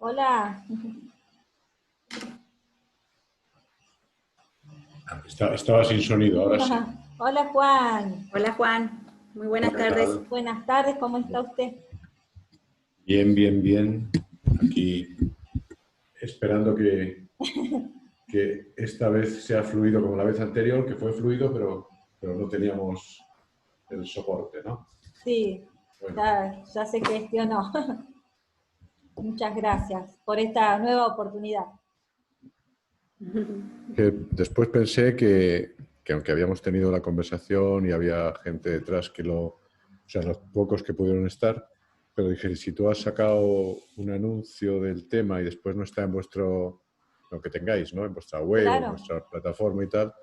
Hola. Estaba sin sonido, ahora sí. Hola Juan. Hola Juan, muy buenas ¿Qué tardes. tal? Buenas tardes, ¿cómo está usted? Bien, bien, bien. Aquí esperando que esta vez sea fluido como la vez anterior, que fue fluido, pero no teníamos el soporte, ¿no? Sí, Bueno, ya se gestionó. Muchas gracias por esta nueva oportunidad. que después pensé que aunque habíamos tenido la conversación y había gente detrás o sea, los pocos que pudieron estar, pero dije, si tú has sacado un anuncio del tema y después no está en lo que tengáis, ¿no? En vuestra web o en Claro, vuestra plataforma y tal,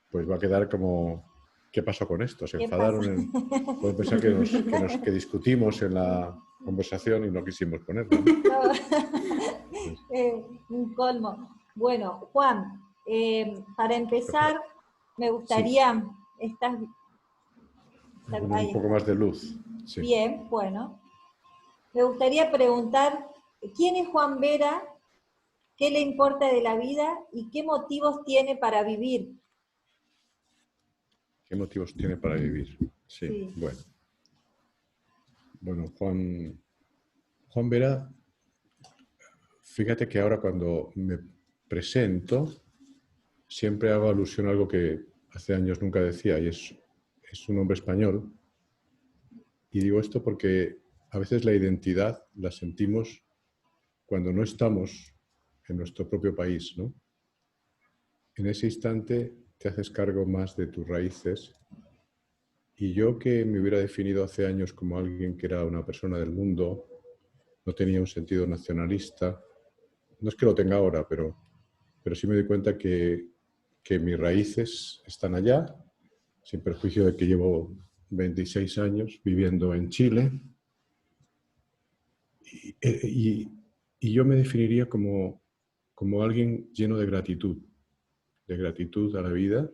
pues va a quedar como, ¿qué pasó con esto? Se ¿qué pasa? enfadaron, pueden pensar que discutimos en la conversación y no quisimos ponerla, ¿no? No, Pues, un colmo. Bueno, Juan, para empezar, me sí, gustaría, estás, poner un ahí poco está. más de luz, sí. Bien, bueno. Me gustaría preguntar, ¿quién es Juan Vera? ¿Qué le importa de la vida y qué motivos tiene para vivir? ¿Qué motivos tiene para vivir? Sí, Sí, bueno, Juan Vera, fíjate que ahora cuando me presento, siempre hago alusión a algo que hace años nunca decía, y es un hombre español. Y digo esto porque a veces la identidad la sentimos cuando no estamos en nuestro propio país, ¿no? En ese instante te haces cargo más de tus raíces. Y yo, que me hubiera definido hace años como alguien que era una persona del mundo, no tenía un sentido nacionalista. No es que lo tenga ahora, pero sí me doy cuenta que mis raíces están allá, sin perjuicio de que llevo 26 años viviendo en Chile. Y, y yo me definiría como alguien lleno de gratitud a la vida.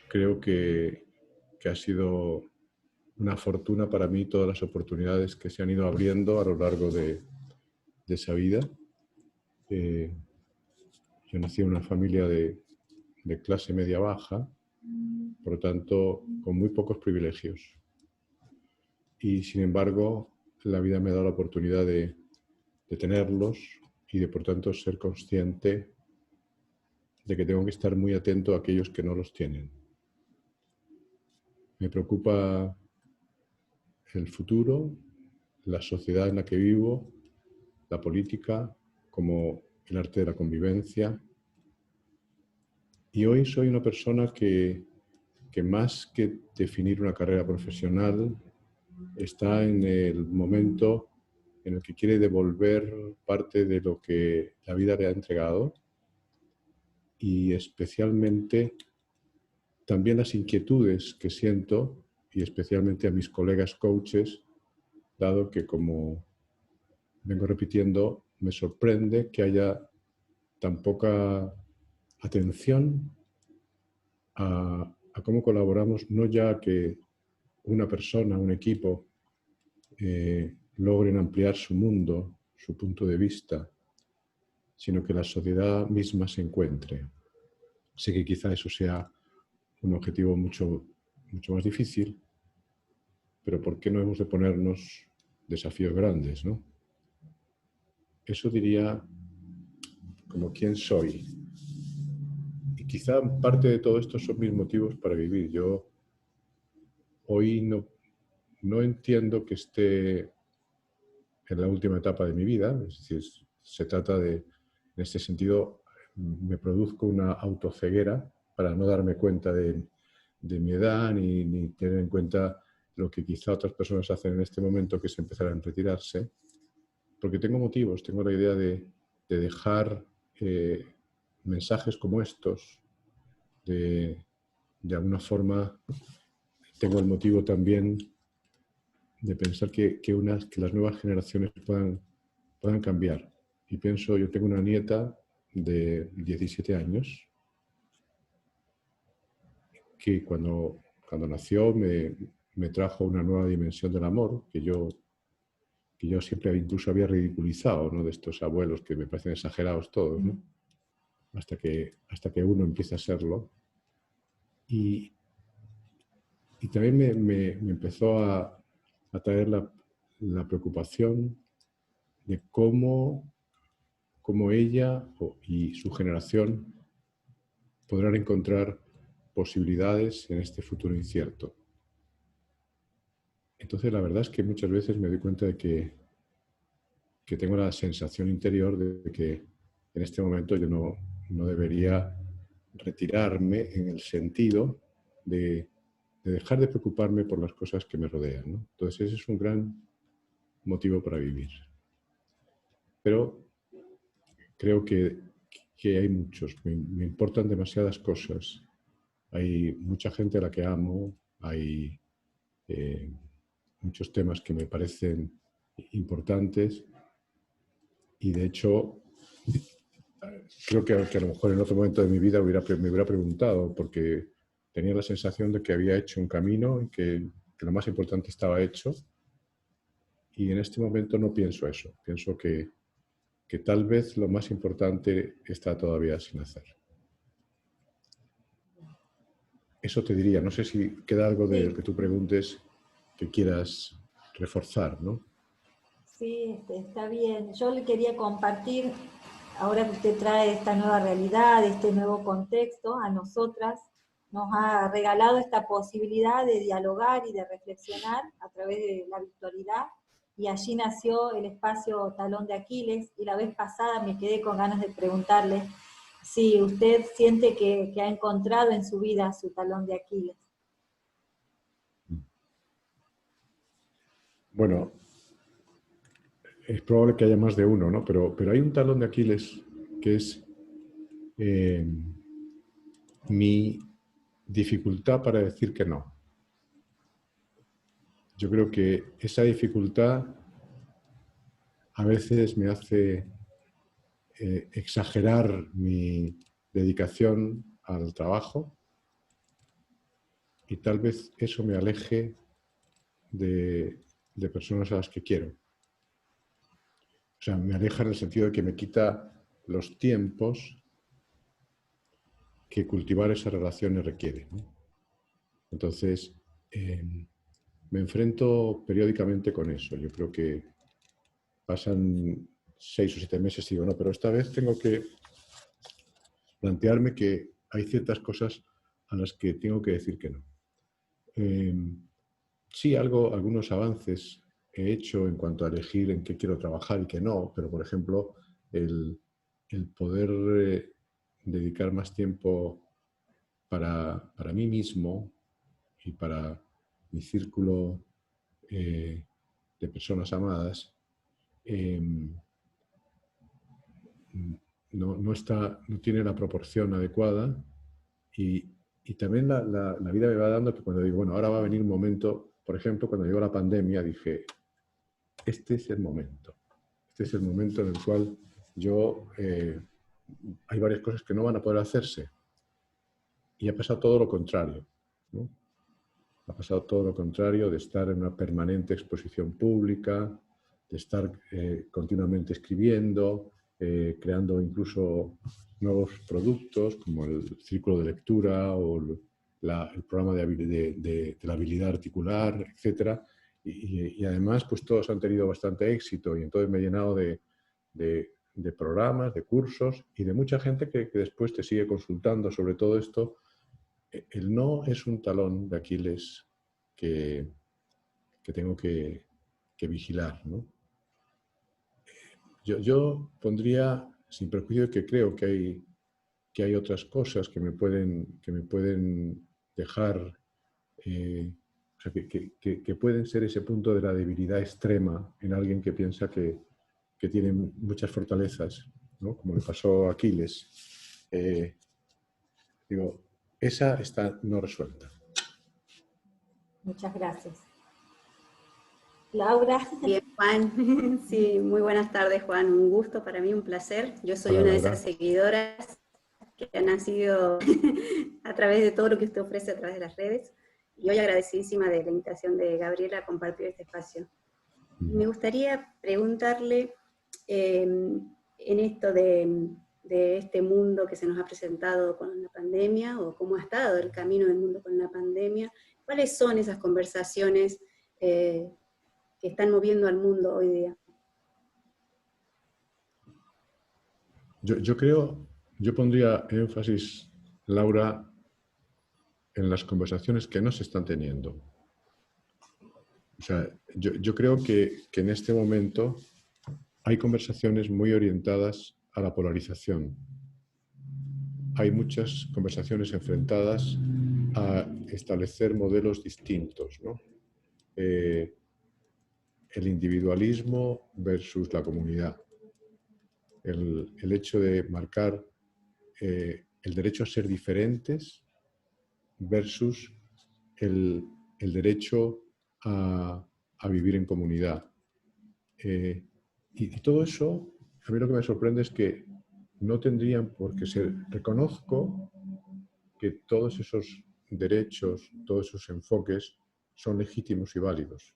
Creo que ha sido una fortuna para mí todas las oportunidades que se han ido abriendo a lo largo de esa vida. Eh, yo nací en una familia de clase media-baja, por lo tanto, con muy pocos privilegios. Y sin embargo, la vida me ha dado la oportunidad de tenerlos y de, por tanto, ser consciente de que tengo que estar muy atento a aquellos que no los tienen. Me preocupa el futuro, la sociedad en la que vivo, la política, como el arte de la convivencia. Y hoy soy una persona que más que definir una carrera profesional, está en el momento en el que quiere devolver parte de lo que la vida le ha entregado, y especialmente también las inquietudes que siento, y especialmente a mis colegas coaches, dado que, como vengo repitiendo, me sorprende que haya tan poca atención a cómo colaboramos, no ya que una persona, un equipo, logren ampliar su mundo, su punto de vista, sino que la sociedad misma se encuentre. Sé que quizá eso sea un objetivo mucho más difícil, pero ¿por qué no hemos de ponernos desafíos grandes, ¿no? Eso diría como quién soy. Y quizá parte de todo esto son mis motivos para vivir. Yo hoy no entiendo que esté en la última etapa de mi vida, es decir, se trata de, en este sentido, me produzco una autoceguera para no darme cuenta de mi edad ni tener en cuenta lo que quizá otras personas hacen en este momento, que es empezar a retirarse, porque tengo motivos, tengo la idea de dejar mensajes como estos, de alguna forma tengo el motivo también de pensar que las nuevas generaciones puedan cambiar. Y pienso, yo tengo una nieta de 17 años que cuando nació me trajo una nueva dimensión del amor que yo que yo siempre incluso había ridiculizado, ¿no? De estos abuelos que me parecen exagerados todos, ¿no? Hasta que uno empieza a serlo. Y también me empezó a traer la preocupación de cómo ella y su generación podrán encontrar posibilidades en este futuro incierto. Entonces, la verdad es que muchas veces me doy cuenta de que tengo la sensación interior de que en este momento yo no debería retirarme en el sentido de dejar de preocuparme por las cosas que me rodean, ¿no? Entonces, ese es un gran motivo para vivir. Pero creo que hay muchos, me importan demasiadas cosas. Hay mucha gente a la que amo, hay muchos temas que me parecen importantes y de hecho creo que a lo mejor en otro momento de mi vida me hubiera preguntado, porque tenía la sensación de que había hecho un camino y que lo más importante estaba hecho, y en este momento no pienso eso. Pienso que tal vez lo más importante está todavía sin hacer. Eso te diría. No sé si queda algo de lo que tú preguntes que quieras reforzar, ¿no? Sí, está bien. Yo le quería compartir, ahora que usted trae esta nueva realidad, este nuevo contexto, a nosotras nos ha regalado esta posibilidad de dialogar y de reflexionar a través de la virtualidad, y allí nació el espacio Talón de Aquiles, y la vez pasada me quedé con ganas de preguntarle si usted siente que ha encontrado en su vida su talón de Aquiles. Bueno, es probable que haya más de uno, ¿no? Pero hay un talón de Aquiles que es mi dificultad para decir que no. Yo creo que esa dificultad a veces me hace exagerar mi dedicación al trabajo, y tal vez eso me aleje de personas a las que quiero. O sea, me aleja en el sentido de que me quita los tiempos que cultivar esas relaciones requiere, ¿no? Entonces, me enfrento periódicamente con eso. Yo creo que pasan 6 o 7 meses y digo, no, pero esta vez tengo que plantearme que hay ciertas cosas a las que tengo que decir que no. Sí, algunos avances he hecho en cuanto a elegir en qué quiero trabajar y qué no, pero por ejemplo, el poder dedicar más tiempo para mí mismo y para mi círculo de personas amadas, no tiene la proporción adecuada, y también la vida me va dando que cuando digo, bueno, ahora va a venir un momento, por ejemplo, cuando llegó la pandemia, dije, este es el momento en el cual hay varias cosas que no van a poder hacerse, y ha pasado todo lo contrario, ¿no? Ha pasado todo lo contrario, de estar en una permanente exposición pública, de estar continuamente escribiendo, creando incluso nuevos productos como el círculo de lectura o el programa de la habilidad articular, etc. Y además, pues todos han tenido bastante éxito, y entonces me he llenado de programas, de cursos y de mucha gente que después te sigue consultando sobre todo esto. El no es un talón de Aquiles que tengo que vigilar, ¿no? Yo pondría, sin perjuicio, que creo que hay otras cosas que me pueden dejar, o sea, que pueden ser ese punto de la debilidad extrema en alguien que piensa que tiene muchas fortalezas, ¿no? Como le pasó a Aquiles. Digo, esa está no resuelta. Muchas gracias. Laura. Bien, Juan. Sí, muy buenas tardes, Juan. Un gusto para mí, un placer. Yo soy Hola, una de Laura. esas seguidoras que ha nacido a través de todo lo que usted ofrece a través de las redes. Y hoy agradecidísima de la invitación de Gabriela a compartir este espacio. Me gustaría preguntarle en esto de este mundo que se nos ha presentado con la pandemia, o cómo ha estado el camino del mundo con la pandemia, ¿cuáles son esas conversaciones que están moviendo al mundo hoy día? Yo pondría énfasis, Laura, en las conversaciones que no se están teniendo. O sea, yo creo que en este momento hay conversaciones muy orientadas a la polarización. Hay muchas conversaciones enfrentadas a establecer modelos distintos, ¿no? El individualismo versus la comunidad. El hecho de marcar el derecho a ser diferentes versus el derecho a vivir en comunidad. Y todo eso, a mí lo que me sorprende es que no tendrían por qué ser. Reconozco que todos esos derechos, todos esos enfoques son legítimos y válidos.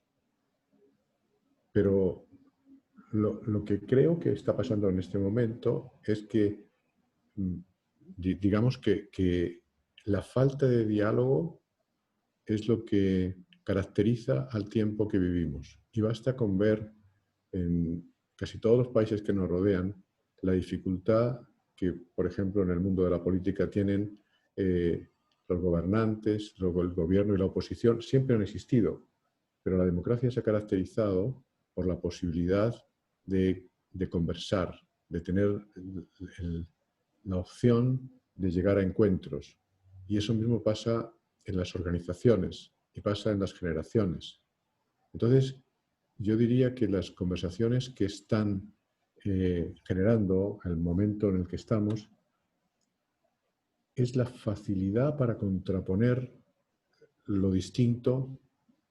Pero lo que creo que está pasando en este momento es que, digamos que la falta de diálogo es lo que caracteriza al tiempo que vivimos. Y basta con ver en casi todos los países que nos rodean la dificultad que, por ejemplo, en el mundo de la política tienen los gobernantes, luego el gobierno y la oposición. Siempre han existido, pero la democracia se ha caracterizado por la posibilidad de conversar, de tener la opción de llegar a encuentros. Y eso mismo pasa en las organizaciones y pasa en las generaciones. Entonces, yo diría que las conversaciones que están generando el momento en el que estamos es la facilidad para contraponer lo distinto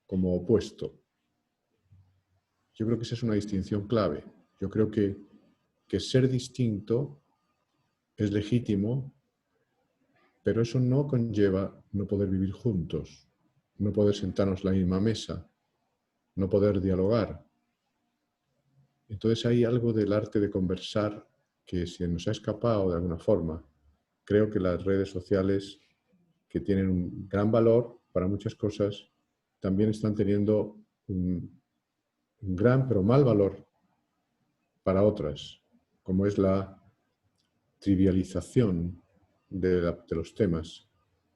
como opuesto. Yo creo que esa es una distinción clave. Yo creo que ser distinto es legítimo, pero eso no conlleva no poder vivir juntos, no poder sentarnos a la misma mesa, no poder dialogar. Entonces hay algo del arte de conversar que se nos ha escapado de alguna forma. Creo que las redes sociales, que tienen un gran valor para muchas cosas, también están teniendo un gran pero mal valor para otras, como es la trivialización de los temas,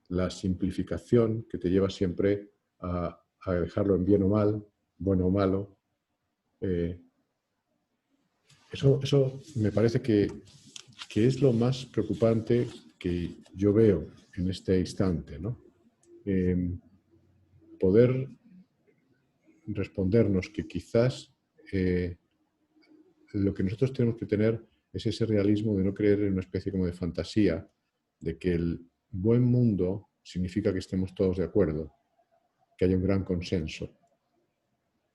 la simplificación que te lleva siempre a dejarlo en bien o mal, bueno o malo. Eso me parece que es lo más preocupante que yo veo en este instante, ¿no? Poder respondernos que quizás lo que nosotros tenemos que tener es ese realismo de no creer en una especie como de fantasía, de que el buen mundo significa que estemos todos de acuerdo, que haya un gran consenso.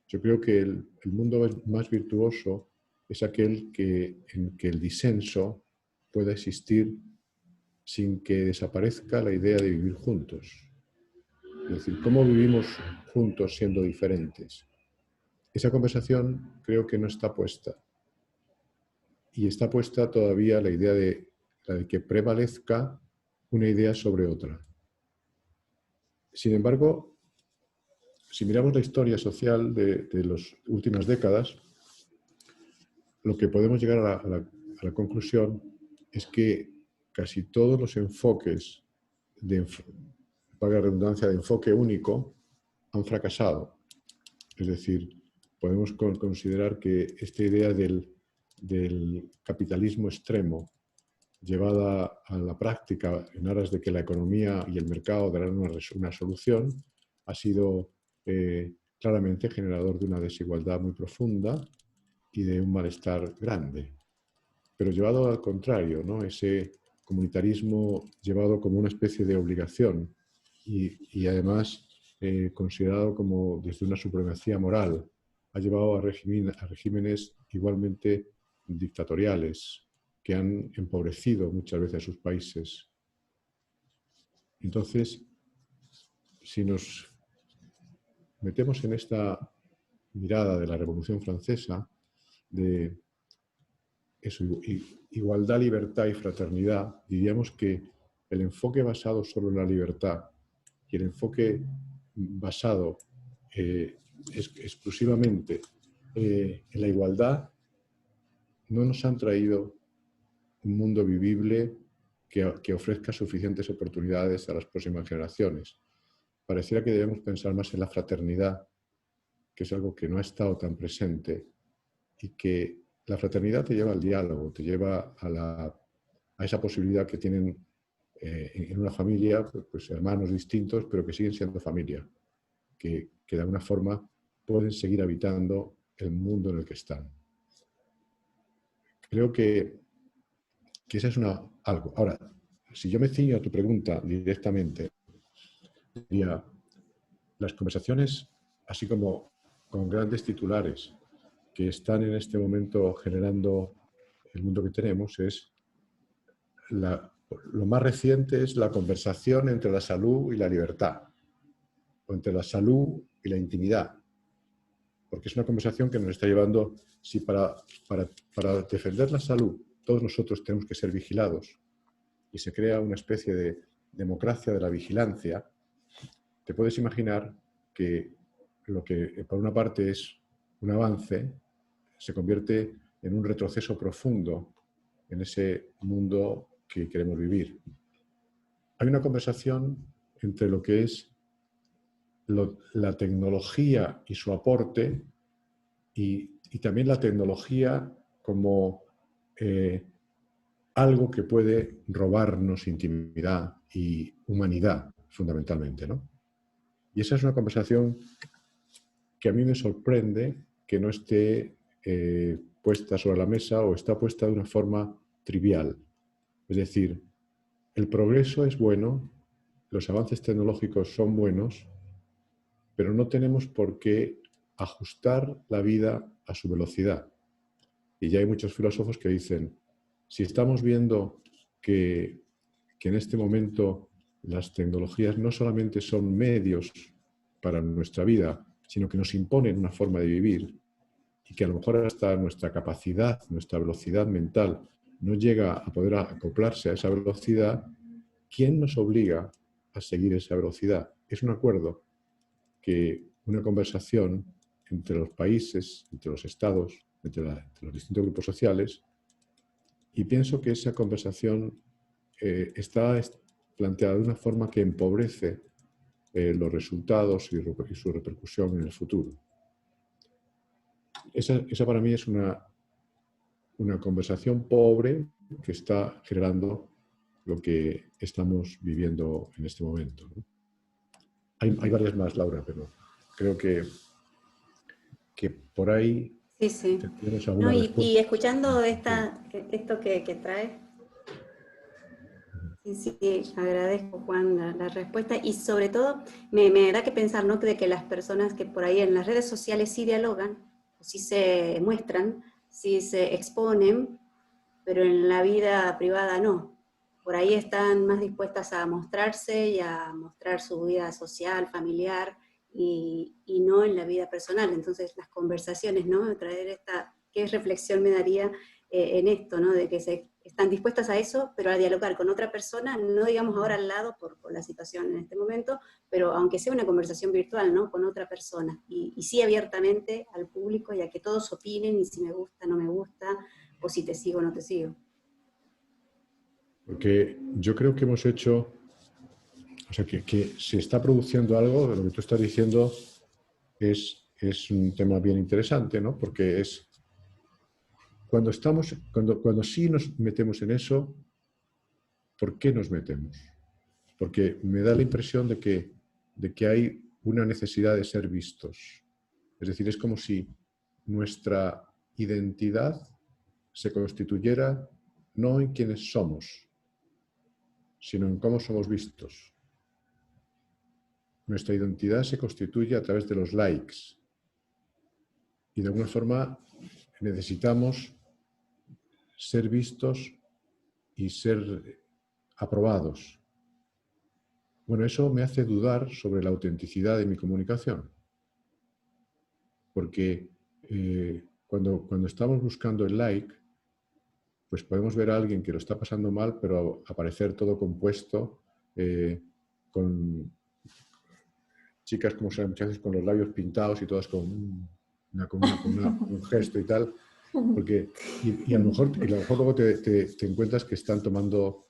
Yo creo que el mundo más virtuoso es aquel en que el disenso pueda existir sin que desaparezca la idea de vivir juntos. Es decir, ¿cómo vivimos juntos siendo diferentes? Esa conversación creo que no está puesta. Y está puesta todavía la idea de que prevalezca una idea sobre otra. Sin embargo, si miramos la historia social de las últimas décadas, lo que podemos llegar a la conclusión es que casi todos los enfoques, valga la redundancia, de enfoque único, han fracasado. Es decir, podemos considerar que esta idea del capitalismo extremo, llevada a la práctica en aras de que la economía y el mercado darán una solución, ha sido claramente generador de una desigualdad muy profunda y de un malestar grande. Pero llevado al contrario, ¿no? Ese comunitarismo llevado como una especie de obligación y además considerado como desde una supremacía moral, ha llevado a regímenes igualmente dictatoriales que han empobrecido muchas veces a sus países. Entonces, si nos metemos en esta mirada de la Revolución Francesa, de eso, igualdad, libertad y fraternidad, diríamos que el enfoque basado solo en la libertad y el enfoque basado exclusivamente en la igualdad no nos han traído un mundo vivible que ofrezca suficientes oportunidades a las próximas generaciones. Pareciera que debemos pensar más en la fraternidad, que es algo que no ha estado tan presente, y que la fraternidad te lleva al diálogo, te lleva a esa posibilidad que tienen en una familia, pues hermanos distintos, pero que siguen siendo familia, que de alguna forma pueden seguir habitando el mundo en el que están. Creo que esa es algo. Ahora, si yo me ciño a tu pregunta directamente, diría, las conversaciones, así como con grandes titulares que están en este momento generando el mundo que tenemos, lo más reciente es la conversación entre la salud y la libertad, o entre la salud y la intimidad, porque es una conversación que nos está llevando, si para defender la salud todos nosotros tenemos que ser vigilados y se crea una especie de democracia de la vigilancia, te puedes imaginar que lo que por una parte es un avance se convierte en un retroceso profundo en ese mundo que queremos vivir. Hay una conversación entre lo que es la tecnología y su aporte y también la tecnología como algo que puede robarnos intimidad y humanidad, fundamentalmente, ¿no? Y esa es una conversación que a mí me sorprende que no esté puesta sobre la mesa o está puesta de una forma trivial. Es decir, el progreso es bueno, los avances tecnológicos son buenos, pero no tenemos por qué ajustar la vida a su velocidad. Y ya hay muchos filósofos que dicen, si estamos viendo que en este momento las tecnologías no solamente son medios para nuestra vida, sino que nos imponen una forma de vivir y que a lo mejor hasta nuestra capacidad, nuestra velocidad mental no llega a poder acoplarse a esa velocidad, ¿quién nos obliga a seguir esa velocidad? Es un acuerdo que una conversación entre los países, entre los estados, entre los distintos grupos sociales, y pienso que esa conversación está planteada de una forma que empobrece los resultados y su repercusión en el futuro. Esa para mí es una conversación pobre que está generando lo que estamos viviendo en este momento, ¿no? Hay varias más, Laura, pero creo que por ahí Sí. tenemos alguna No, respuesta. y escuchando esto que trae, sí, agradezco, Juan, la respuesta, y sobre todo me da que pensar, ¿no?, de que las personas que por ahí en las redes sociales sí dialogan, o sí se muestran, sí se exponen, pero en la vida privada no. Por ahí están más dispuestas a mostrarse y a mostrar su vida social, familiar, y no en la vida personal. Entonces las conversaciones, ¿no?, traer ¿qué reflexión me daría en esto, ¿no?, de que están dispuestas a eso, pero a dialogar con otra persona, no digamos ahora al lado por la situación en este momento, pero aunque sea una conversación virtual, ¿no?, con otra persona, y sí abiertamente al público y a que todos opinen, y si me gusta, no me gusta, o si te sigo o no te sigo. Porque yo creo que hemos hecho, o sea, que se está produciendo algo, lo que tú estás diciendo es un tema bien interesante, ¿no? Porque es cuando sí nos metemos en eso, ¿por qué nos metemos? Porque me da la impresión de que hay una necesidad de ser vistos. Es decir, es como si nuestra identidad se constituyera no en quienes somos, sino en cómo somos vistos. Nuestra identidad se constituye a través de los likes. Y de alguna forma necesitamos ser vistos y ser aprobados. Bueno, eso me hace dudar sobre la autenticidad de mi comunicación. porque cuando estamos buscando el like, pues podemos ver a alguien que lo está pasando mal, pero aparecer todo compuesto, con chicas, como se muchas veces, con los labios pintados y todas con un gesto y tal, porque, y a lo mejor luego te encuentras que están tomando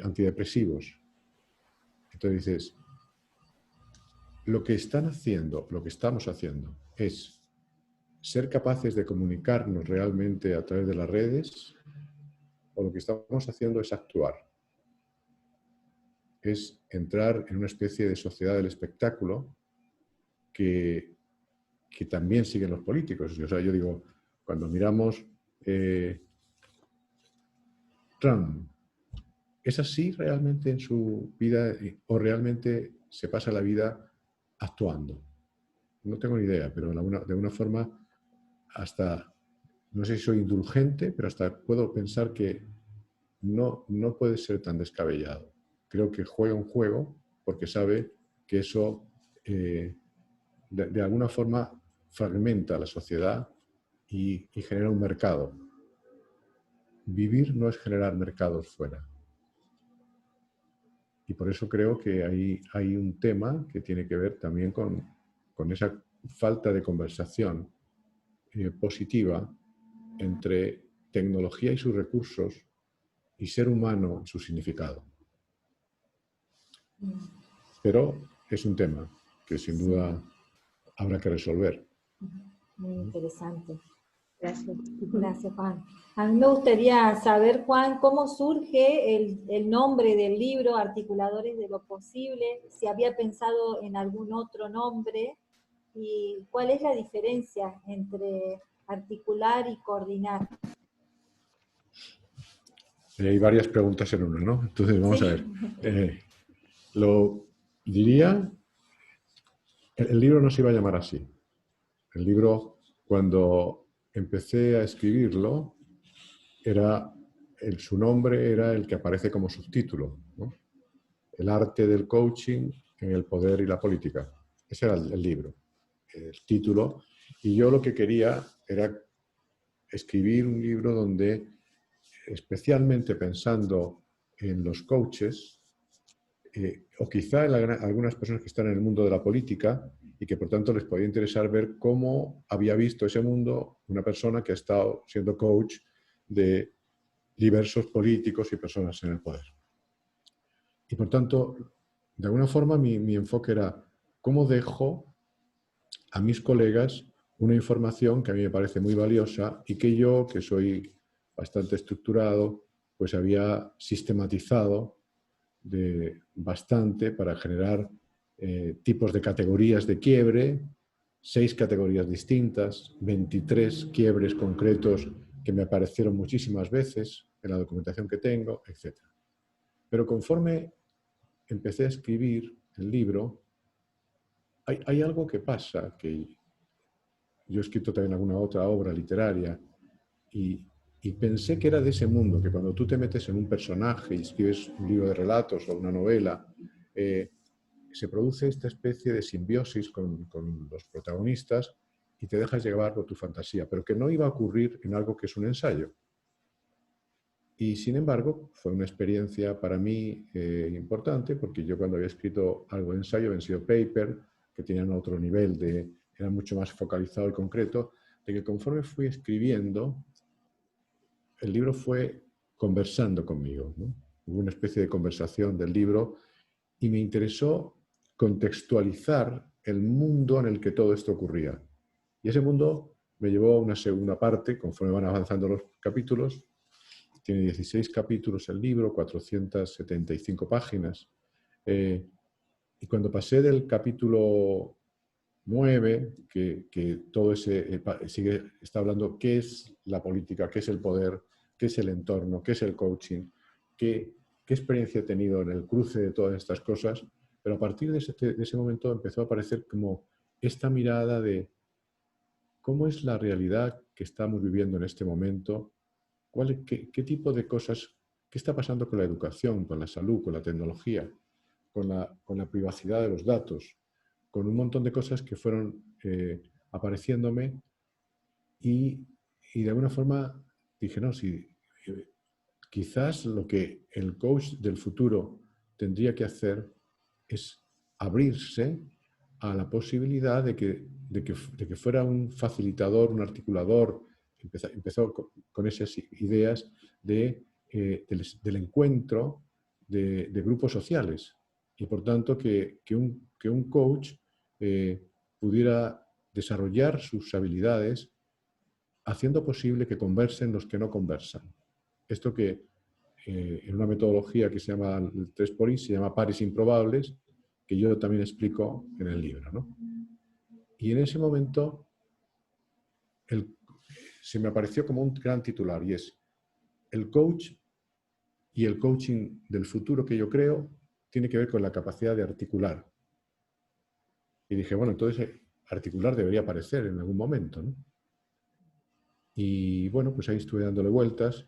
antidepresivos. Entonces dices, lo que están haciendo, lo que estamos haciendo, es ser capaces de comunicarnos realmente a través de las redes, o lo que estamos haciendo es actuar. Es entrar en una especie de sociedad del espectáculo que también siguen los políticos. O sea, yo digo, cuando miramos Trump, ¿es así realmente en su vida o realmente se pasa la vida actuando? No tengo ni idea, pero de una forma hasta, no sé si soy indulgente, pero hasta puedo pensar que no puede ser tan descabellado. Creo que juega un juego porque sabe que eso de alguna forma fragmenta la sociedad y genera un mercado. Vivir no es generar mercados fuera. Y por eso creo que hay un tema que tiene que ver también con esa falta de conversación positiva entre tecnología y sus recursos y ser humano y su significado. Pero es un tema que sin duda habrá que resolver. Muy interesante. Gracias. Gracias, Juan. A mí me gustaría saber, Juan, cómo surge el nombre del libro, Articuladores de lo Posible, si había pensado en algún otro nombre, y cuál es la diferencia entre articular y coordinar. Hay varias preguntas en una, ¿no? Entonces, vamos a ver. Lo diría, el libro no se iba a llamar así. El libro, cuando empecé a escribirlo, su nombre era el que aparece como subtítulo, ¿no? El arte del coaching en el poder y la política. Ese era el libro, el título. Y yo lo que quería era escribir un libro donde, especialmente pensando en los coaches, o quizá en algunas personas que están en el mundo de la política y que por tanto les podía interesar ver cómo había visto ese mundo una persona que ha estado siendo coach de diversos políticos y personas en el poder. Y por tanto, de alguna forma mi enfoque era cómo dejo a mis colegas una información que a mí me parece muy valiosa y que yo, que soy bastante estructurado, pues había sistematizado bastante para generar tipos de categorías de quiebre, 6 categorías distintas, 23 quiebres concretos que me aparecieron muchísimas veces en la documentación que tengo, etc. Pero conforme empecé a escribir el libro, hay algo que pasa, que yo he escrito también alguna otra obra literaria y pensé que era de ese mundo, que cuando tú te metes en un personaje y escribes un libro de relatos o una novela, se produce esta especie de simbiosis con los protagonistas y te dejas llevar por tu fantasía, pero que no iba a ocurrir en algo que es un ensayo. Y sin embargo, fue una experiencia para mí importante, porque yo cuando había escrito algo de ensayo, habían sido paper, que tenían otro nivel, era mucho más focalizado y concreto, de que conforme fui escribiendo, el libro fue conversando conmigo, ¿no? Hubo una especie de conversación del libro y me interesó contextualizar el mundo en el que todo esto ocurría. Y ese mundo me llevó a una segunda parte, conforme van avanzando los capítulos. Tiene 16 capítulos el libro, 475 páginas. Y cuando pasé del capítulo 9, que todo ese está hablando qué es la política, qué es el poder, qué es el entorno, qué es el coaching, qué experiencia he tenido en el cruce de todas estas cosas, pero a partir de ese momento empezó a aparecer como esta mirada de cómo es la realidad que estamos viviendo en este momento, qué tipo de cosas, qué está pasando con la educación, con la salud, con la tecnología, con la privacidad de los datos, con un montón de cosas que fueron apareciéndome y de alguna forma dije, no, si quizás lo que el coach del futuro tendría que hacer es abrirse a la posibilidad de que fuera un facilitador, un articulador. Empezó con esas ideas del encuentro de grupos sociales y por tanto que un coach pudiera desarrollar sus habilidades haciendo posible que conversen los que no conversan. Esto que en una metodología que se llama el 3xI se llama pares improbables, que yo también explico en el libro, ¿no? Y en ese momento se me apareció como un gran titular, y es: el coach y el coaching del futuro que yo creo tiene que ver con la capacidad de articular. Y dije, bueno, entonces articular debería aparecer en algún momento, ¿no? Y bueno, pues ahí estuve dándole vueltas.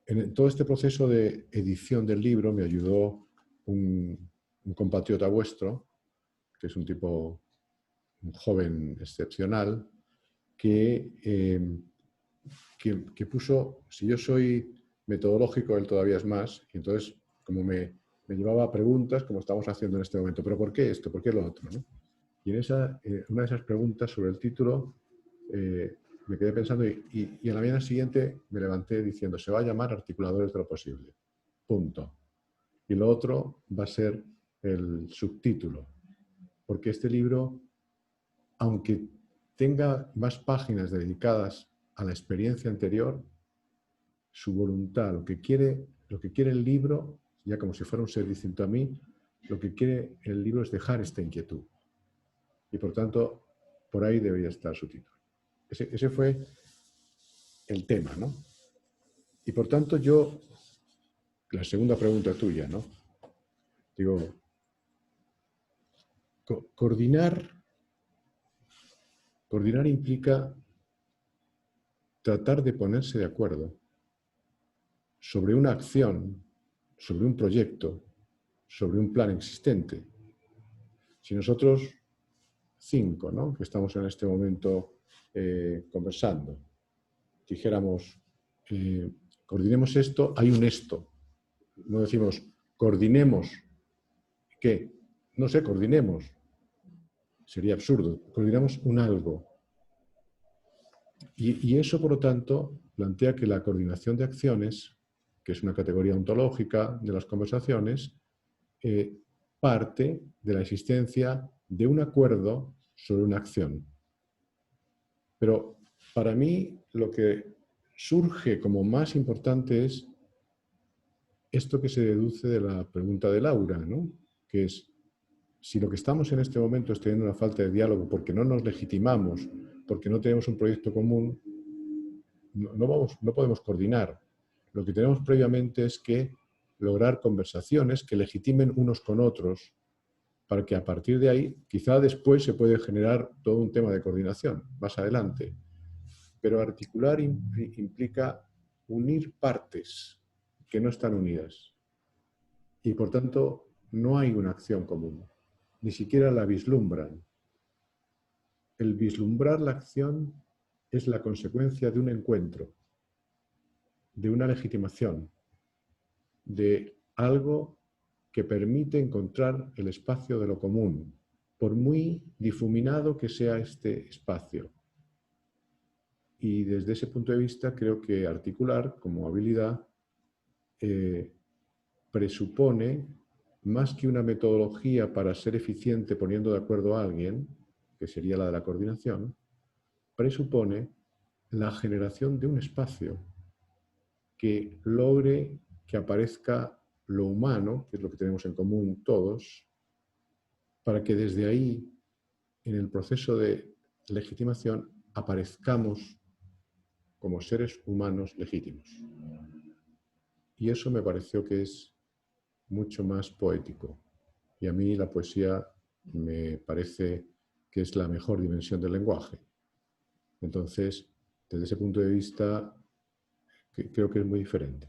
En todo este proceso de edición del libro me ayudó un compatriota vuestro, que es un tipo, un joven excepcional, que puso, si yo soy metodológico, él todavía es más, y entonces como me llevaba a preguntas, como estamos haciendo en este momento, ¿pero por qué esto? ¿Por qué lo otro? ¿No? Y en una de esas preguntas sobre el título me quedé pensando y a la mañana siguiente me levanté diciendo, se va a llamar Articuladores de lo Posible. Punto. Y lo otro va a ser el subtítulo. Porque este libro, aunque tenga más páginas dedicadas a la experiencia anterior, su voluntad, lo que quiere el libro, ya como si fuera un ser distinto a mí, lo que quiere el libro es dejar esta inquietud. Y por tanto, por ahí debería estar su título. Ese fue el tema, ¿no? Y por tanto yo, la segunda pregunta tuya, ¿no? Digo, coordinar implica tratar de ponerse de acuerdo sobre una acción, sobre un proyecto, sobre un plan existente. Si nosotros 5, ¿no?, que estamos en este momento conversando, dijéramos, coordinemos esto, hay un esto. No decimos, coordinemos, ¿qué? No sé, coordinemos. Sería absurdo. Coordinamos un algo. Y eso, por lo tanto, plantea que la coordinación de acciones, que es una categoría ontológica de las conversaciones, parte de la existencia de un acuerdo sobre una acción. Pero para mí lo que surge como más importante es esto que se deduce de la pregunta de Laura, ¿no? Que es, si lo que estamos en este momento es teniendo una falta de diálogo porque no nos legitimamos, porque no tenemos un proyecto común, no podemos coordinar. Lo que tenemos previamente es que lograr conversaciones que legitimen unos con otros para que a partir de ahí, quizá después se puede generar todo un tema de coordinación, más adelante. Pero articular implica unir partes que no están unidas. Y por tanto, no hay una acción común. Ni siquiera la vislumbran. El vislumbrar la acción es la consecuencia de un encuentro, de una legitimación, de algo que permite encontrar el espacio de lo común, por muy difuminado que sea este espacio. Y desde ese punto de vista creo que articular como habilidad presupone, más que una metodología para ser eficiente poniendo de acuerdo a alguien, que sería la de la coordinación, presupone la generación de un espacio que logre que aparezca lo humano, que es lo que tenemos en común todos, para que desde ahí, en el proceso de legitimación, aparezcamos como seres humanos legítimos. Y eso me pareció que es mucho más poético. Y a mí la poesía me parece que es la mejor dimensión del lenguaje. Entonces, desde ese punto de vista, creo que es muy diferente.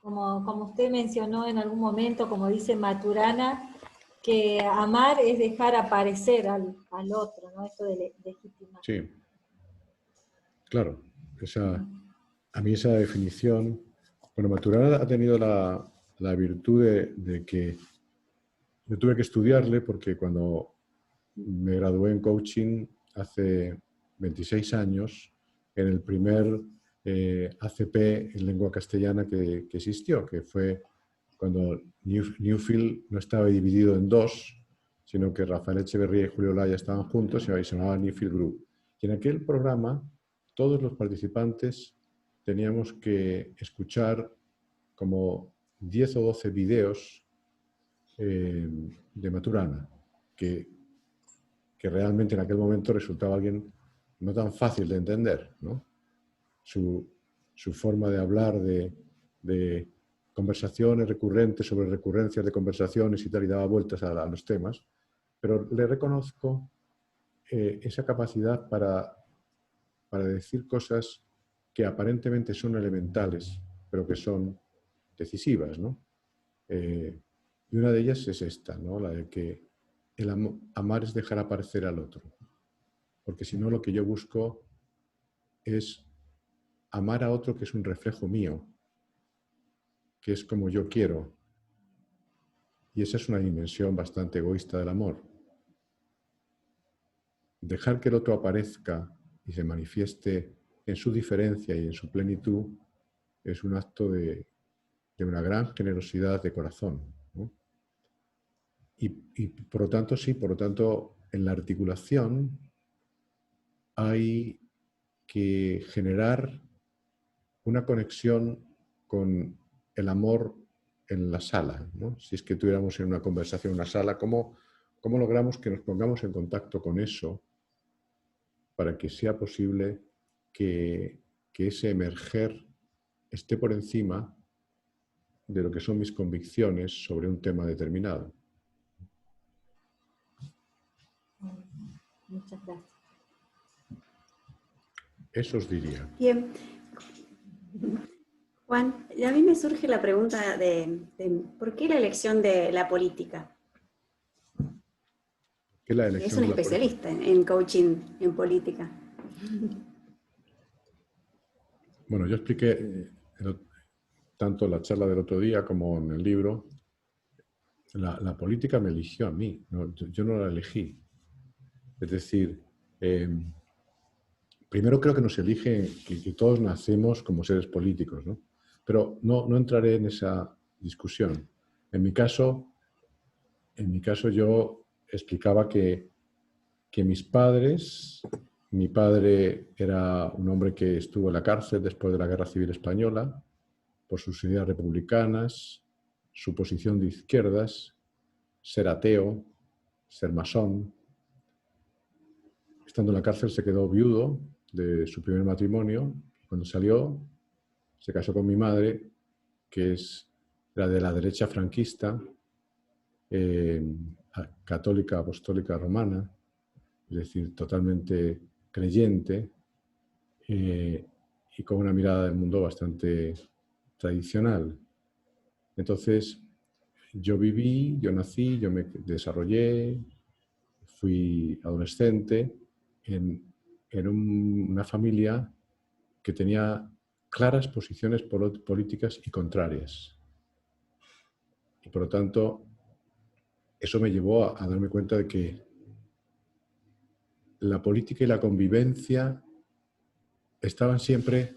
Como usted mencionó en algún momento, como dice Maturana, que amar es dejar aparecer al otro, ¿no? Esto de legitimar. Sí, claro. A mí esa definición... Bueno, Maturana ha tenido la virtud de que yo tuve que estudiarle porque cuando me gradué en coaching hace 26 años, en el primer ACP en lengua castellana que existió, que fue cuando Newfield no estaba dividido en dos, sino que Rafael Echeverría y Julio Laya estaban juntos y se llamaba Newfield Group. Y en aquel programa todos los participantes teníamos que escuchar como 10 o 12 videos de Maturana, que realmente en aquel momento resultaba alguien no tan fácil de entender, ¿no? Su forma de hablar de conversaciones recurrentes sobre recurrencias de conversaciones y tal, y daba vueltas a los temas, pero le reconozco esa capacidad para decir cosas que aparentemente son elementales, pero que son decisivas, ¿no? Y una de ellas es esta, ¿no? La de que amar es dejar aparecer al otro. Porque si no, lo que yo busco es amar a otro que es un reflejo mío, que es como yo quiero. Y esa es una dimensión bastante egoísta del amor. Dejar que el otro aparezca y se manifieste en su diferencia y en su plenitud es un acto de una gran generosidad de corazón, ¿no? Y por lo tanto, sí, por lo tanto, en la articulación hay que generar una conexión con el amor en la sala, ¿no? Si es que tuviéramos en una conversación en una sala, ¿cómo logramos que nos pongamos en contacto con eso para que sea posible que ese emerger esté por encima de lo que son mis convicciones sobre un tema determinado? Muchas gracias. Eso os diría. Bien. Juan, a mí me surge la pregunta de ¿por qué la elección de la política? ¿Qué es la elección Es un de la especialista en coaching en política. Bueno, yo expliqué tanto en la charla del otro día como en el libro, la política me eligió a mí, ¿no? Yo no la elegí. Es decir, primero creo que nos elige, que todos nacemos como seres políticos, ¿no? Pero no entraré en esa discusión. En mi caso yo explicaba que mis padres, mi padre era un hombre que estuvo en la cárcel después de la Guerra Civil Española por sus ideas republicanas, su posición de izquierdas, ser ateo, ser masón. Estando en la cárcel se quedó viudo de su primer matrimonio. Cuando salió, se casó con mi madre, que era de la derecha franquista, católica, apostólica, romana, es decir, totalmente creyente, y con una mirada del mundo bastante tradicional. Entonces, yo nací, yo me desarrollé, fui adolescente en una familia que tenía claras posiciones políticas y contrarias. Y por lo tanto, eso me llevó a darme cuenta de que la política y la convivencia estaban siempre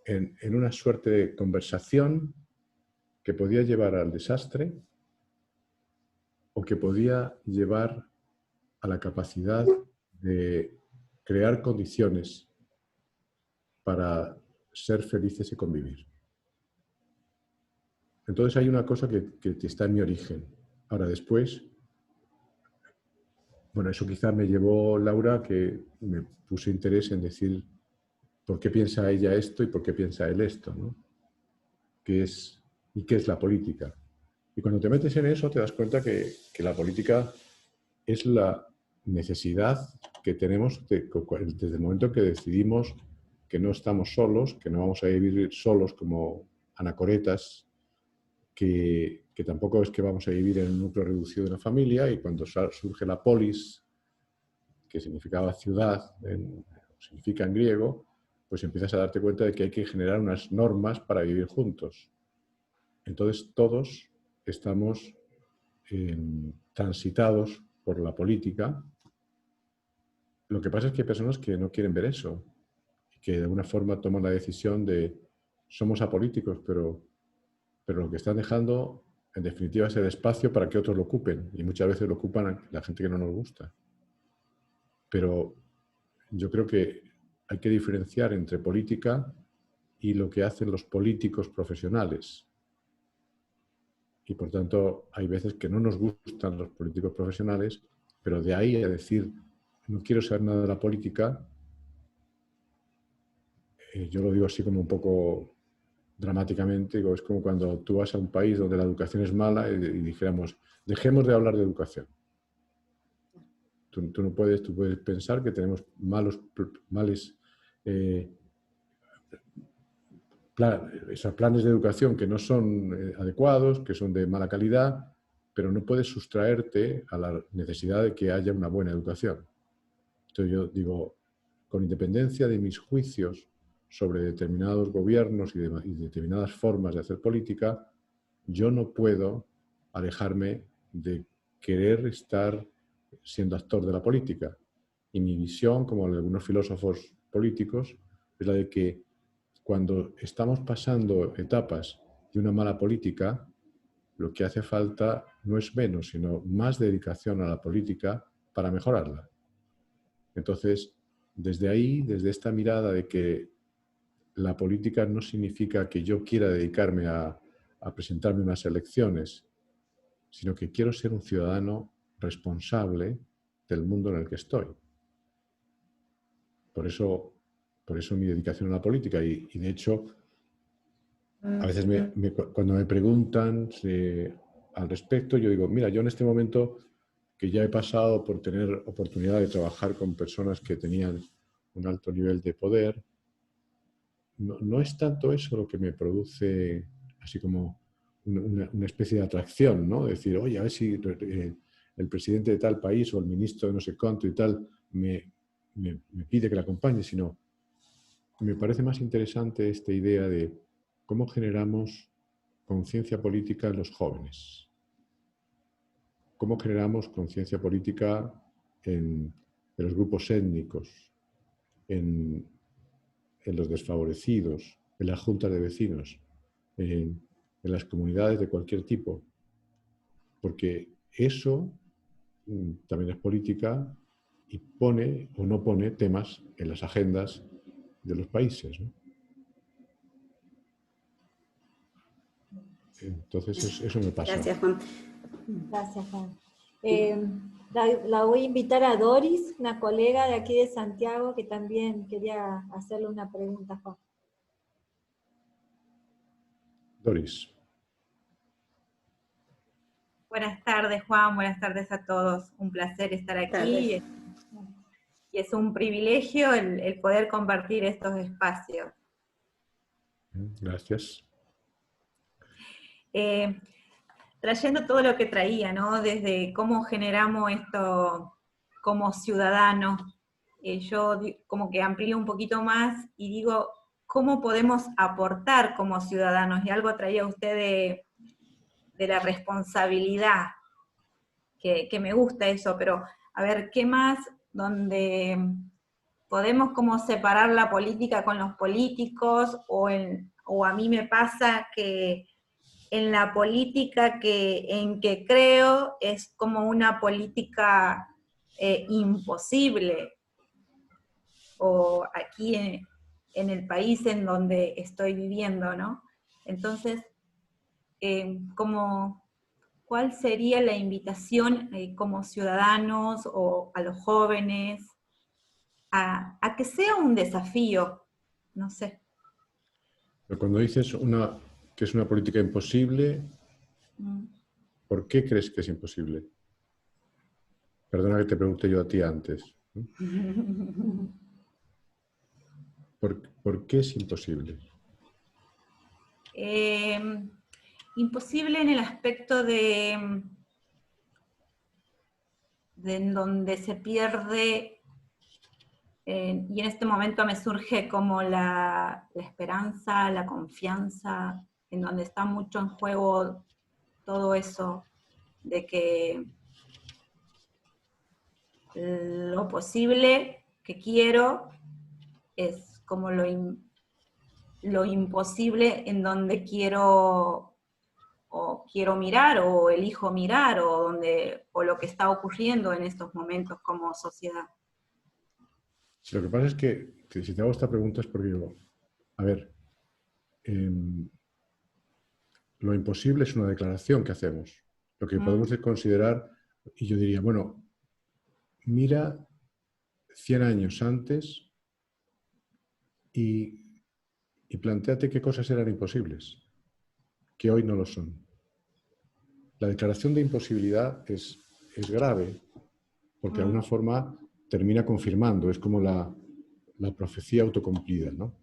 en una suerte de conversación que podía llevar al desastre o que podía llevar a la capacidad de crear condiciones para ser felices y convivir. Entonces hay una cosa que está en mi origen. Ahora después, bueno, eso quizá me llevó Laura, que me puso interés en decir por qué piensa ella esto y por qué piensa él esto, ¿no? ¿Qué es la política? Y cuando te metes en eso te das cuenta que la política es la necesidad que tenemos desde el momento que decidimos que no estamos solos, que no vamos a vivir solos como anacoretas, que que tampoco es que vamos a vivir en un núcleo reducido de una familia, y cuando surge la polis, que significaba ciudad, significa en griego, pues empiezas a darte cuenta de que hay que generar unas normas para vivir juntos. Entonces todos estamos transitados por la política. Lo que pasa es que hay personas que no quieren ver eso, que de alguna forma toman la decisión de somos apolíticos, pero lo que están dejando, en definitiva, es el espacio para que otros lo ocupen, y muchas veces lo ocupan la gente que no nos gusta. Pero yo creo que hay que diferenciar entre política y lo que hacen los políticos profesionales. Y por tanto, hay veces que no nos gustan los políticos profesionales, pero de ahí a decir, no quiero saber nada de la política, yo lo digo así como un poco dramáticamente, digo, es como cuando tú vas a un país donde la educación es mala y dijéramos, dejemos de hablar de educación. Tú puedes pensar que tenemos esos planes de educación que no son adecuados, que son de mala calidad, pero no puedes sustraerte a la necesidad de que haya una buena educación. Entonces yo digo, con independencia de mis juicios sobre determinados gobiernos y determinadas formas de hacer política, yo no puedo alejarme de querer estar siendo actor de la política. Y mi visión, como la de algunos filósofos políticos, es la de que cuando estamos pasando etapas de una mala política, lo que hace falta no es menos, sino más dedicación a la política para mejorarla. Entonces, desde ahí, desde esta mirada de que la política no significa que yo quiera dedicarme a presentarme unas elecciones, sino que quiero ser un ciudadano responsable del mundo en el que estoy. Por eso mi dedicación a la política. Y de hecho, a veces cuando me preguntan al respecto, yo digo, mira, yo en este momento que ya he pasado por tener oportunidad de trabajar con personas que tenían un alto nivel de poder, no es tanto eso lo que me produce así como una especie de atracción, ¿no? Decir, oye, a ver si el presidente de tal país o el ministro de no sé cuánto y tal me pide que le acompañe, sino me parece más interesante esta idea de cómo generamos conciencia política en los jóvenes. Cómo generamos conciencia política en los grupos étnicos, en los desfavorecidos, en las juntas de vecinos, en las comunidades de cualquier tipo. Porque eso también es política y pone o no pone temas en las agendas de los países, ¿no? Entonces eso me pasa. Gracias, Juan. Gracias, Juan. La voy a invitar a Doris, una colega de aquí de Santiago, que también quería hacerle una pregunta, Juan. Doris. Buenas tardes, Juan. Buenas tardes a todos. Un placer estar aquí. Y es un privilegio el poder compartir estos espacios. Gracias. Trayendo todo lo que traía, ¿no? Desde cómo generamos esto como ciudadanos, yo como que amplío un poquito más y digo, ¿cómo podemos aportar como ciudadanos? Y algo traía usted de la responsabilidad, que me gusta eso, pero a ver, ¿qué más donde podemos como separar la política con los políticos, o a mí me pasa que en la política en que creo es como una política imposible, o aquí en el país en donde estoy viviendo, ¿no? Entonces, ¿cuál sería la invitación como ciudadanos o a los jóvenes a que sea un desafío? No sé. Pero cuando dices que es una política imposible, ¿por qué crees que es imposible? Perdona que te pregunte yo a ti antes. ¿Por qué es imposible? imposible en el aspecto de en donde se pierde, y en este momento me surge como la esperanza, la confianza, en donde está mucho en juego todo eso, de que lo posible que quiero es como lo imposible en donde quiero mirar o elijo mirar o lo que está ocurriendo en estos momentos como sociedad. Lo que pasa es que si te hago esta pregunta es porque digo, a ver, lo imposible es una declaración que hacemos. Lo que podemos considerar, y yo diría, bueno, mira 100 años antes y plantéate qué cosas eran imposibles, que hoy no lo son. La declaración de imposibilidad es grave, porque de alguna forma termina confirmando, es como la profecía autocumplida, ¿no?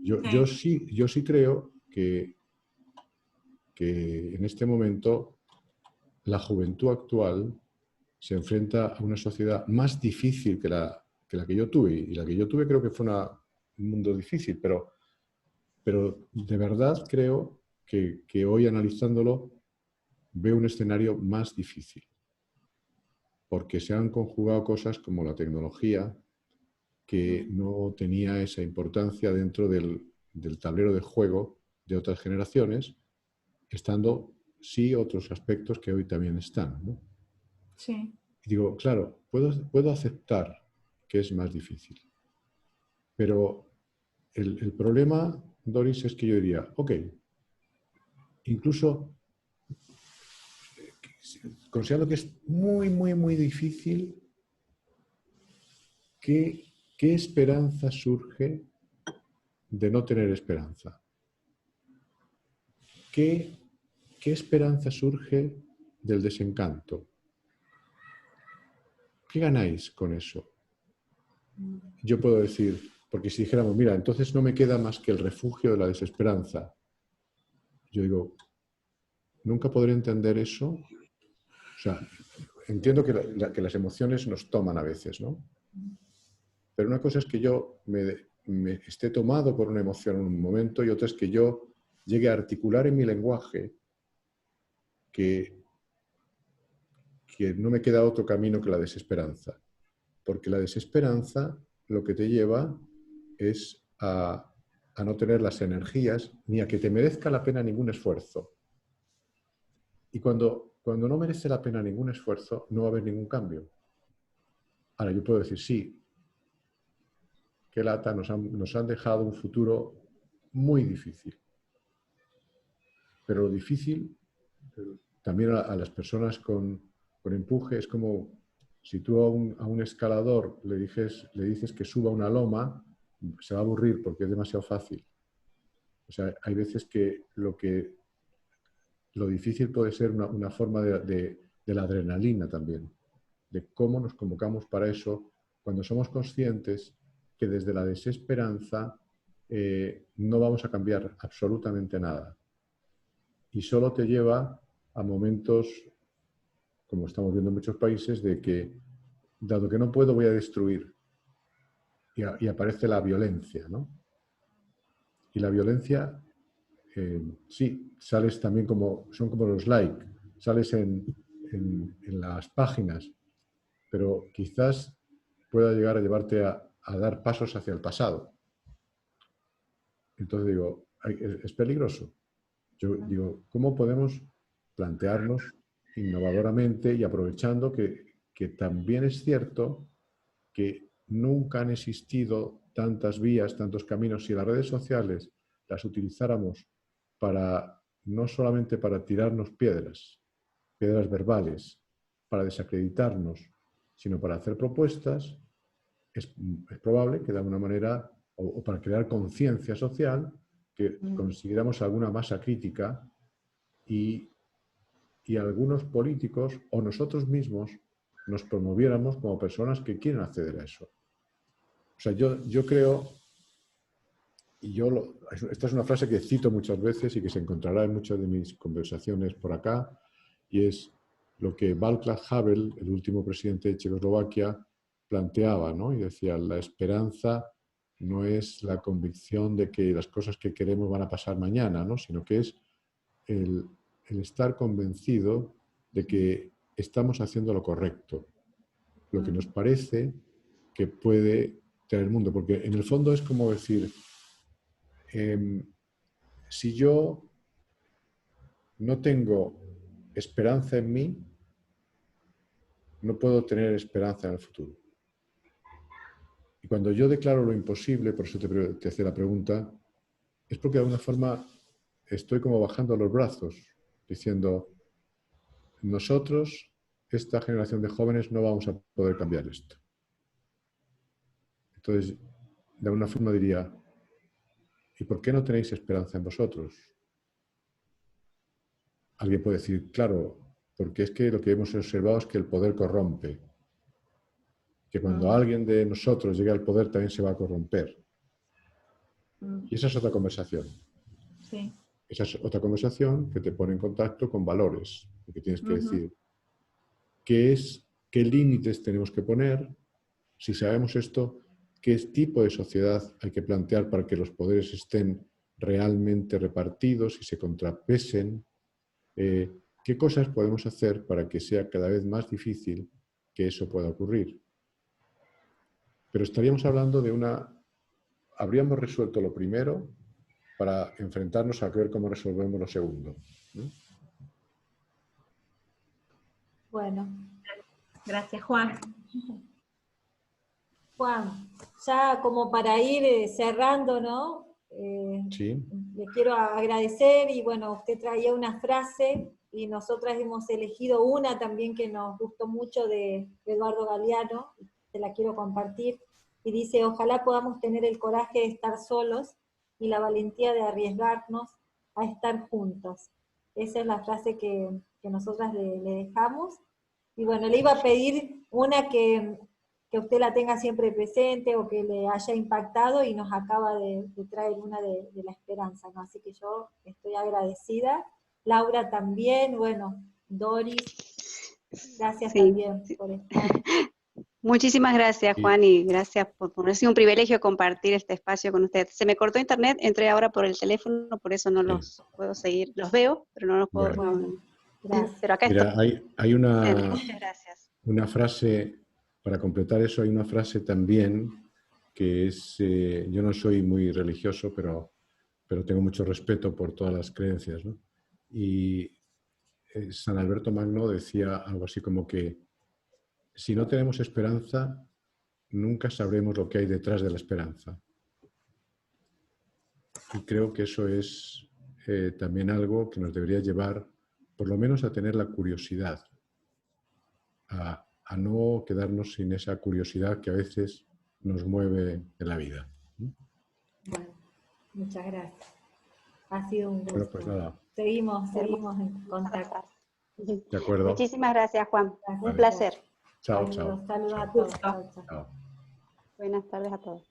Yo sí creo que en este momento la juventud actual se enfrenta a una sociedad más difícil que la que yo tuve. Y la que yo tuve creo que fue un mundo difícil, pero de verdad creo que hoy analizándolo veo un escenario más difícil. Porque se han conjugado cosas como la tecnología, que no tenía esa importancia dentro del tablero de juego de otras generaciones, estando sí otros aspectos que hoy también están, ¿no? Sí. Y digo, claro, puedo aceptar que es más difícil, pero el problema, Doris, es que yo diría, ok, incluso considerando que es muy, muy, muy difícil, ¿qué esperanza surge de no tener esperanza? ¿Qué esperanza surge del desencanto? ¿Qué ganáis con eso? Yo puedo decir, porque si dijéramos, mira, entonces no me queda más que el refugio de la desesperanza. Yo digo, nunca podré entender eso. O sea, entiendo que las emociones nos toman a veces, ¿no? Pero una cosa es que yo me esté tomado por una emoción en un momento y otra es que yo llegue a articular en mi lenguaje que no me queda otro camino que la desesperanza. Porque la desesperanza lo que te lleva es a no tener las energías ni a que te merezca la pena ningún esfuerzo. Y cuando no merece la pena ningún esfuerzo, no va a haber ningún cambio. Ahora, yo puedo decir, sí, qué lata, nos han dejado un futuro muy difícil. Pero lo difícil, también a las personas con empuje, es como si tú a un escalador le dices que suba una loma, se va a aburrir porque es demasiado fácil. O sea, hay veces que lo difícil puede ser una forma de la adrenalina también, de cómo nos convocamos para eso cuando somos conscientes que desde la desesperanza no vamos a cambiar absolutamente nada. Y solo te lleva a momentos, como estamos viendo en muchos países, de que, dado que no puedo, voy a destruir. Y aparece la violencia, ¿no? Y la violencia, sí, sales también son como los likes, sales en las páginas, pero quizás pueda llegar a llevarte a dar pasos hacia el pasado. Entonces digo, es peligroso. Yo digo, ¿cómo podemos plantearnos innovadoramente y aprovechando que también es cierto que nunca han existido tantas vías, tantos caminos? Si las redes sociales las utilizáramos no solamente para tirarnos piedras verbales, para desacreditarnos, sino para hacer propuestas, es probable que de alguna manera, o para crear conciencia social, que consiguiéramos alguna masa crítica y algunos políticos o nosotros mismos nos promoviéramos como personas que quieren acceder a eso. O sea, yo creo esta es una frase que cito muchas veces y que se encontrará en muchas de mis conversaciones por acá, y es lo que Václav Havel, el último presidente de Checoslovaquia, planteaba, ¿no? Y decía, la esperanza no es la convicción de que las cosas que queremos van a pasar mañana, ¿no? Sino que es el estar convencido de que estamos haciendo lo correcto, lo que nos parece que puede tener el mundo. Porque en el fondo es como decir, si yo no tengo esperanza en mí, no puedo tener esperanza en el futuro. Y cuando yo declaro lo imposible, por eso te hacía la pregunta, es porque de alguna forma estoy como bajando los brazos, diciendo, nosotros, esta generación de jóvenes, no vamos a poder cambiar esto. Entonces, de alguna forma diría, ¿y por qué no tenéis esperanza en vosotros? Alguien puede decir, claro, porque es que lo que hemos observado es que el poder corrompe, que cuando alguien de nosotros llegue al poder también se va a corromper. Y esa es otra conversación. Sí. Esa es otra conversación que te pone en contacto con valores, porque tienes que decir qué límites tenemos que poner, si sabemos esto, qué tipo de sociedad hay que plantear para que los poderes estén realmente repartidos y se contrapesen, qué cosas podemos hacer para que sea cada vez más difícil que eso pueda ocurrir. Pero estaríamos hablando de habríamos resuelto lo primero para enfrentarnos a ver cómo resolvemos lo segundo, ¿no? Bueno. Gracias, Juan. Juan, ya como para ir cerrando, ¿no? Sí. Le quiero agradecer, y bueno, usted traía una frase, y nosotras hemos elegido una también que nos gustó mucho de Eduardo Galeano, te la quiero compartir, y dice, ojalá podamos tener el coraje de estar solos y la valentía de arriesgarnos a estar juntos. Esa es la frase que nosotras le dejamos. Y bueno, le iba a pedir una que usted la tenga siempre presente o que le haya impactado, y nos acaba de traer una de la esperanza, ¿no? Así que yo estoy agradecida. Laura también, bueno, Doris, gracias también por estar. Muchísimas gracias, Juan, y gracias ha sido un privilegio compartir este espacio con usted. Se me cortó internet, entré ahora por el teléfono, por eso no los puedo seguir. Los veo, pero no los puedo... Bueno. Gracias. Pero acá Mira, hay muchas gracias. Una frase, para completar eso, hay una frase también que es, yo no soy muy religioso, pero tengo mucho respeto por todas las creencias, ¿no? Y San Alberto Magno decía algo así como que si no tenemos esperanza, nunca sabremos lo que hay detrás de la esperanza. Y creo que eso es también algo que nos debería llevar, por lo menos, a tener la curiosidad, a no quedarnos sin esa curiosidad que a veces nos mueve en la vida. Bueno, muchas gracias. Ha sido un gusto. Bueno, pues nada. Seguimos en contacto. De acuerdo. Muchísimas gracias, Juan. Gracias. Un placer. Chao, chao. Saludos a todos. Chao. Buenas tardes a todos.